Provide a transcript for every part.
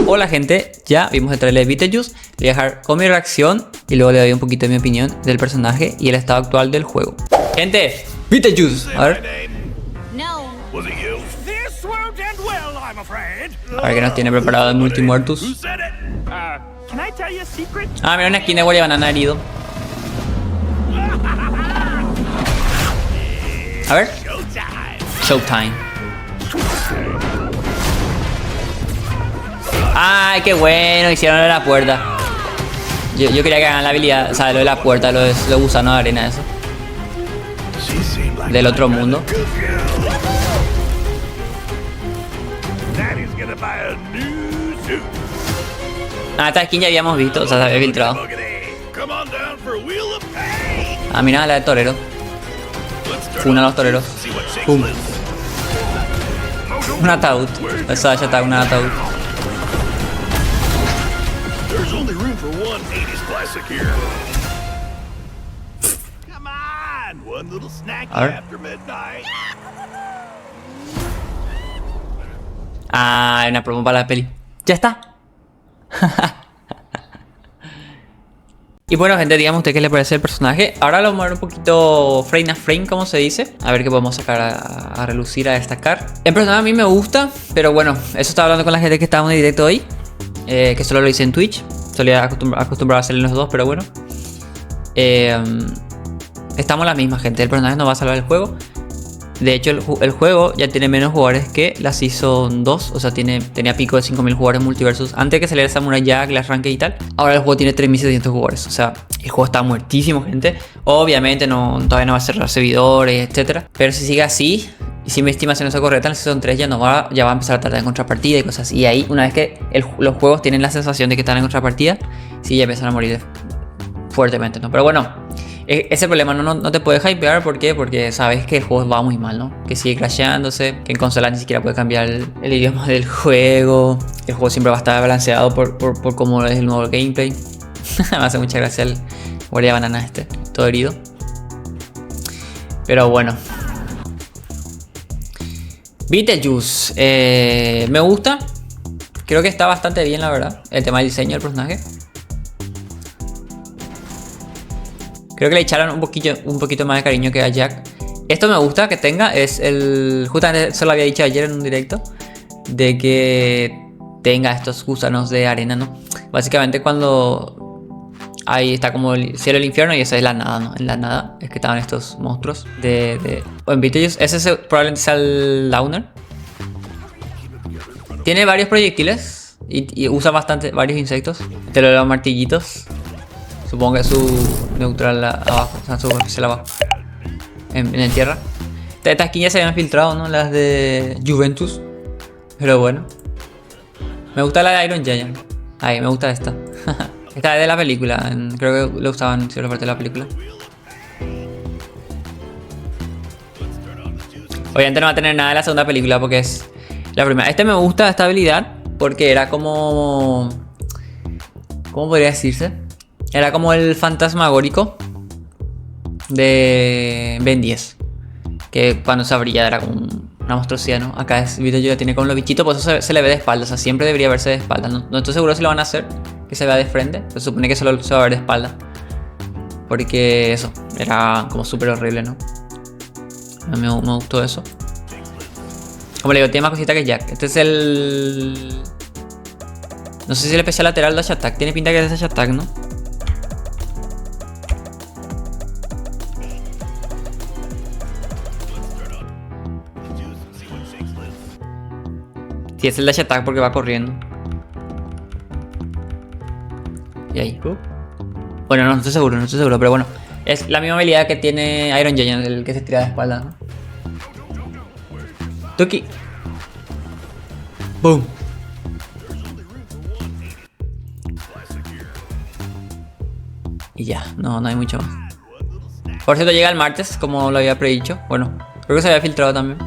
Hola gente, ya vimos el trailer de Beetlejuice. Le voy a dejar con mi reacción y luego le doy un poquito de mi opinión del personaje y el estado actual del juego. Gente, Beetlejuice. A ver qué nos tiene preparado el Multimuertus. Ah, mira una skin de Guardia Banana herido. A ver. Showtime. Ay, qué bueno, hicieron lo de la puerta. Yo quería que hagan la habilidad, o sea, lo de la puerta, lo de los gusanos de arena, eso. Del otro mundo. Ah, esta skin ya habíamos visto, o sea, se había filtrado. Ah, mira la de torero. Una de los toreros. Pum. Un ataúd. Esa ya está, un ataúd. A ver. Ah, hay una promo para la peli. Ya está. Y bueno gente, díganme usted qué le parece el personaje. Ahora lo vamos a ver un poquito frame a frame, como se dice. A ver qué podemos sacar a relucir, a destacar. El personaje a mí me gusta, pero bueno, eso estaba hablando con la gente que estaba en el directo hoy. Que solo lo hice en Twitch. Solía acostumbrado a hacer en los dos, pero bueno. Estamos la misma gente, el personaje no va a salvar el juego. De hecho el juego ya tiene menos jugadores que la Season 2. O sea, tenía pico de 5000 jugadores multiversus antes que saliera Samurai Jack, el arranque y tal. Ahora el juego tiene 3700 jugadores. O sea, el juego está muertísimo, gente. Obviamente todavía no va a cerrar servidores, etcétera. Pero si sigue así, y si mi estimación es correcta, en la Season 3 ya va a empezar a tratar en contrapartida y cosas así. Y ahí, una vez que los juegos tienen la sensación de que están en contrapartida, sí ya empiezan a morir fuertemente, ¿no? Pero bueno, ese problema no te puede hypear. ¿Por qué? Porque sabes que el juego va muy mal, ¿no? Que sigue crasheándose, que en consola ni siquiera puede cambiar el idioma del juego. El juego siempre va a estar balanceado por cómo es el nuevo gameplay. Me hace mucha gracia el Guardia Banana todo herido. Pero bueno. Beetlejuice, me gusta. Creo que está bastante bien, la verdad. El tema del diseño del personaje. Creo que le echaron un poquito más de cariño que a Jack. Esto me gusta que tenga. Es justamente eso lo había dicho ayer en un directo. De que tenga estos gusanos de arena, ¿no? Básicamente cuando ahí está como el cielo y el infierno y esa es la nada, ¿no? En la nada es que estaban estos monstruos o en Beetlejuice. Ese probablemente sea el Downer. Tiene varios proyectiles y usa varios insectos. Te lo de los martillitos. Supongo que es su neutral abajo, o sea, su superficial abajo. En tierra. Estas skins ya se habían filtrado, ¿no? Las de Juventus. Pero bueno. Me gusta la de Iron Giant. Ay, me gusta esta. Esta es de la película. Creo que lo usaban en cierta parte de la película. Obviamente no va a tener nada de la segunda película porque es la primera. Me gusta esta habilidad porque era como... ¿Cómo podría decirse? Era como el fantasmagórico de Ben 10. Que cuando se abría era como una monstruosidad, ¿no? Acá es Beetlejuice ya tiene con los bichitos, por eso se le ve de espalda. O sea, siempre debería verse de espalda. No estoy seguro si lo van a hacer, que se vea de frente. Se supone que solo se va a ver de espalda. Porque eso, era como súper horrible, ¿no? Me gustó eso. Como le digo, tiene más cosita que Jack. Este es el... No sé si el especial lateral Dash Attack. Tiene pinta que es Dash Attack, ¿no? Sí, es el Dash Attack porque va corriendo. Y ahí. Bueno, no estoy seguro, pero bueno. Es la misma habilidad que tiene Iron Giant, el que se tira de espalda, ¿no? Tuki. Boom. Y ya, no hay mucho más. Por cierto, llega el martes, como lo había predicho. Bueno, creo que se había filtrado también.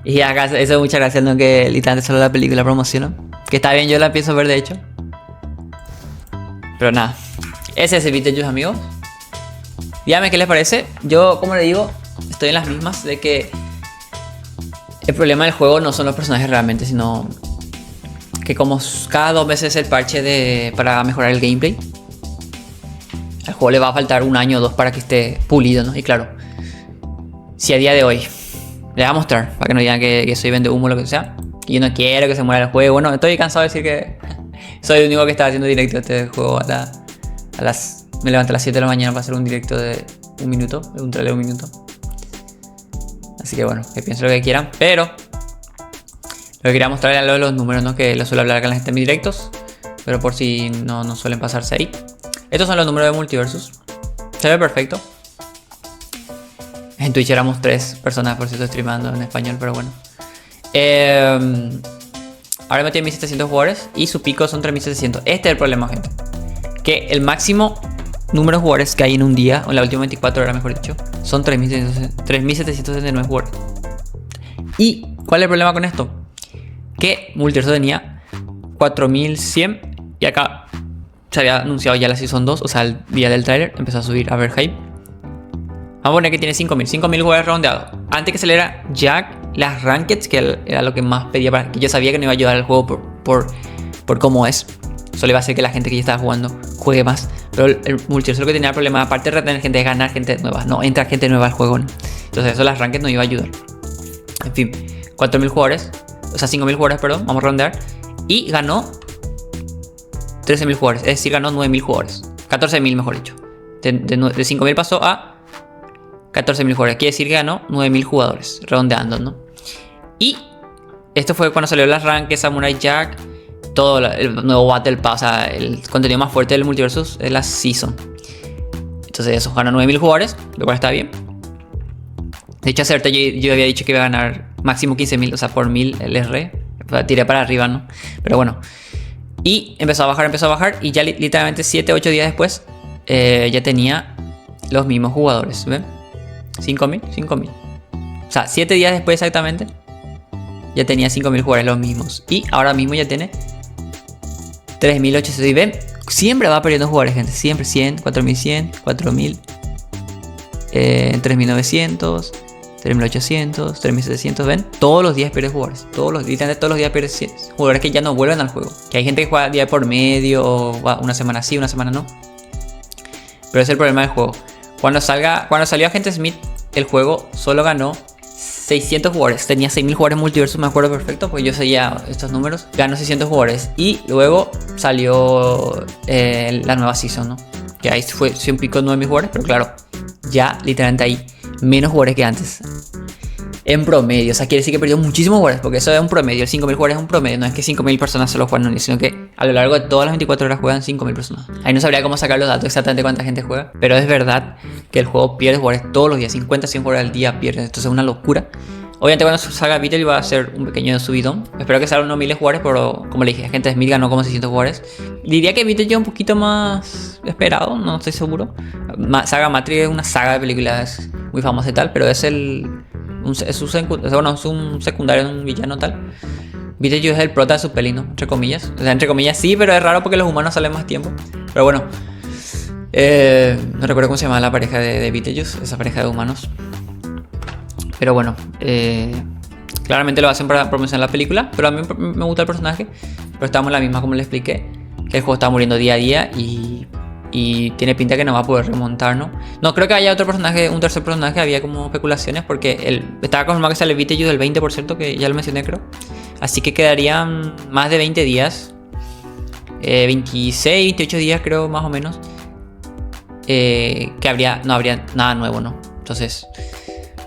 Y acá eso es mucha gracia, ¿no? Que literalmente solo la película promociona. Que está bien, yo la empiezo a ver de hecho. Pero nada. Ese es el Beetlejuice, amigos. Díganme qué les parece. Yo, como le digo, estoy en las mismas de que el problema del juego no son los personajes realmente, sino que como cada 2 meses el parche para mejorar el gameplay. Al juego le va a faltar 1 año o 2 para que esté pulido, ¿no? Y claro, si a día de hoy le voy a mostrar, para que no digan que soy vende humo o lo que sea, y yo no quiero que se muera el juego. Bueno, estoy cansado de decir que soy el único que está haciendo directo este juego me levanto a las 7 de la mañana para hacer un directo de 1 minuto, de un trailer de 1 minuto. Así que bueno, que piensen lo que quieran, pero lo que quería mostrar era lo de los números, ¿no? Que lo suelo hablar con la gente en mis directos, pero por si no suelen pasarse ahí. Estos son los números de Multiversus. Se ve perfecto. En Twitch éramos 3 personas, por cierto, streamando en español, pero bueno. Ahora me tiene 1700 jugadores y su pico son 3700. Este es el problema, gente. Que el máximo número de jugadores que hay en un día, o en la última 24 horas mejor dicho, son 3769 jugadores. ¿Y cuál es el problema con esto? Que Multiversus tenía 4100 y acá se había anunciado ya la Season 2, o sea, el día del trailer empezó a subir a ver hype. Vamos a poner que tiene 5000 jugadores redondeados. Antes que saliera Jack, las Rankeds, que era lo que más pedía, para que yo sabía que no iba a ayudar al juego por cómo es. Solo iba a hacer que la gente que ya estaba jugando juegue más. Pero el Multiversus lo que tenía el problema, aparte de retener gente, es ganar gente nueva. No entra gente nueva al juego, ¿no? Entonces eso las Rankeds no iba a ayudar. En fin, 4000 jugadores, o sea 5000 jugadores, perdón, vamos a redondear. Y ganó 13.000 jugadores, es decir, ganó 9.000 jugadores. 14.000 mejor dicho. De 5.000 pasó a 14.000 jugadores. Quiere decir que ganó 9.000 jugadores, redondeando, ¿no? Y esto fue cuando salió las Ranked, Samurai Jack, todo el nuevo Battle Pass, o sea, el contenido más fuerte del Multiversus es la Season. Entonces eso, ganó 9.000 jugadores, lo cual está bien. De hecho, acerté, yo había dicho que iba a ganar máximo 15.000, o sea, por 1.000 el R. Tiré para arriba, ¿no? Pero bueno. Y empezó a bajar y ya literalmente 7-8 días después ya tenía los mismos jugadores, ¿ven? 5.000. O sea, 7 días después exactamente ya tenía 5.000 jugadores los mismos. Y ahora mismo ya tiene 3.800. Y ven, siempre va perdiendo jugadores, gente. Siempre 100, 4.100, 4.000, 3.900, 3.800, 3.700. Ven, todos los días pierde jugadores. Literalmente todos los días pierde jugadores que ya no vuelven al juego. Que hay gente que juega día por medio, o una semana sí, una semana no. Pero es el problema del juego. Cuando salió Agente Smith, el juego solo ganó 600 jugadores. Tenía 6.000 jugadores Multiversus, me acuerdo perfecto, porque yo seguía estos números. Ganó 600 jugadores. Y luego salió la nueva Season, ¿no? Que ahí fue un pico de 9.000 jugadores, pero claro, ya literalmente hay menos jugadores que antes. En promedio, o sea, quiere decir que perdió muchísimos jugadores, porque eso es un promedio. 5.000 jugadores es un promedio, no es que 5.000 personas solo juegan un día, sino que a lo largo de todas las 24 horas juegan 5.000 personas. Ahí no sabría cómo sacar los datos exactamente cuánta gente juega, pero es verdad que el juego pierde jugadores todos los días, 50, 100 jugadores al día pierden, entonces es una locura. Obviamente cuando salga Beetle va a ser un pequeño subidón. Espero que salgan unos 1.000 jugadores, pero como le dije, Agente Smith ganó como 600 jugadores. Diría que Beetle ya un poquito más esperado, no estoy seguro. Saga Matrix es una saga de películas muy famosa y tal, pero es un secundario, un villano tal. Beetlejuice es el prota de su peli, ¿no? Entre comillas. O sea, entre comillas sí, pero es raro porque los humanos salen más tiempo. Pero bueno. No recuerdo cómo se llama la pareja de Beetlejuice, esa pareja de humanos. Pero bueno, claramente lo hacen para promocionar la película. Pero a mí me gusta el personaje. Pero estamos en la misma como le expliqué. Que el juego está muriendo día a día y tiene pinta que no va a poder remontar, ¿no? No creo que haya otro personaje, un tercer personaje. Había como especulaciones porque estaba confirmado que sale Beetlejuice del 20%, que ya lo mencioné creo. Así que quedarían más de 20 días. 26, 28 días creo más o menos. Que no habría nada nuevo, ¿no? Entonces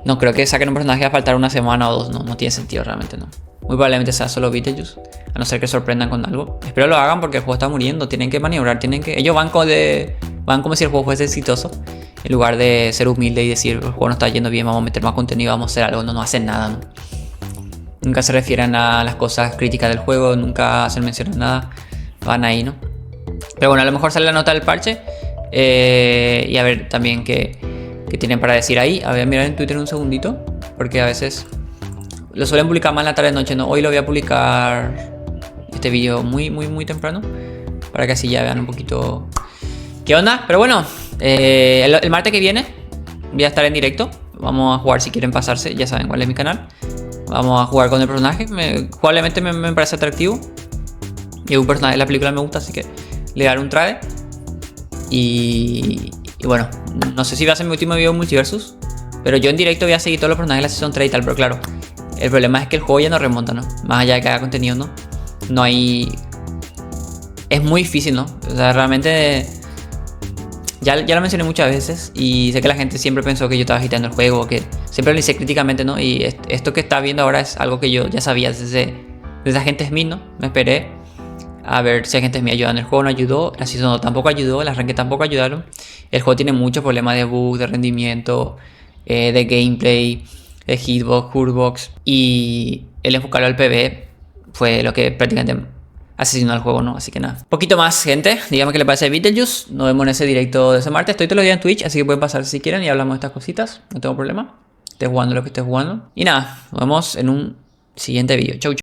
no creo que saquen un personaje a faltar una semana o dos. No tiene sentido realmente, ¿no? Muy probablemente sea solo Beetlejuice, a no ser que sorprendan con algo. Espero lo hagan porque el juego está muriendo. Tienen que maniobrar, ellos van como si el juego fuese exitoso, en lugar de ser humilde y decir el juego no está yendo bien, vamos a meter más contenido, vamos a hacer algo. No hacen nada, ¿no? Nunca se refieren a las cosas críticas del juego, nunca hacen mención a nada. Van ahí, ¿no? Pero bueno, a lo mejor sale la nota del parche. Y a ver también qué tienen para decir ahí. A ver, mirar en Twitter un segundito, porque a veces lo suelen publicar más en la tarde noche, ¿no? Hoy lo voy a publicar este vídeo muy temprano, para que así ya vean un poquito qué onda. Pero bueno, el martes que viene voy a estar en directo. Vamos a jugar, si quieren pasarse, ya saben cuál es mi canal. Vamos a jugar con el personaje, probablemente me parece atractivo. Y un personaje de la película me gusta, así que le daré un try. Y bueno, no sé si va a ser mi último video en Multiversus, pero yo en directo voy a seguir todos los personajes de la Season 3 y tal, pero claro, el problema es que el juego ya no remonta, ¿no? Más allá de que haga contenido, ¿no? No hay... Es muy difícil, ¿no? O sea, realmente... Ya lo mencioné muchas veces y sé que la gente siempre pensó que yo estaba agitando el juego, que siempre lo hice críticamente, ¿no? Y esto que está viendo ahora es algo que yo ya sabía desde Agentes Smith, ¿no? Me esperé a ver si Agentes Smith ayudaba en el juego, no ayudó, la Season 2 tampoco ayudó, las arranque tampoco ayudaron. El juego tiene muchos problemas de bug, de rendimiento, de gameplay, de hitbox, hurtbox, y el enfocarlo al PvE fue lo que prácticamente asesinó al juego, ¿no? Así que nada. Poquito más, gente. Dígame qué le parece a Beetlejuice. Nos vemos en ese directo de ese martes. Estoy todos los días en Twitch, así que pueden pasar si quieren y hablamos de estas cositas. No tengo problema. Estés jugando lo que estés jugando. Y nada, nos vemos en un siguiente video. Chau, chau.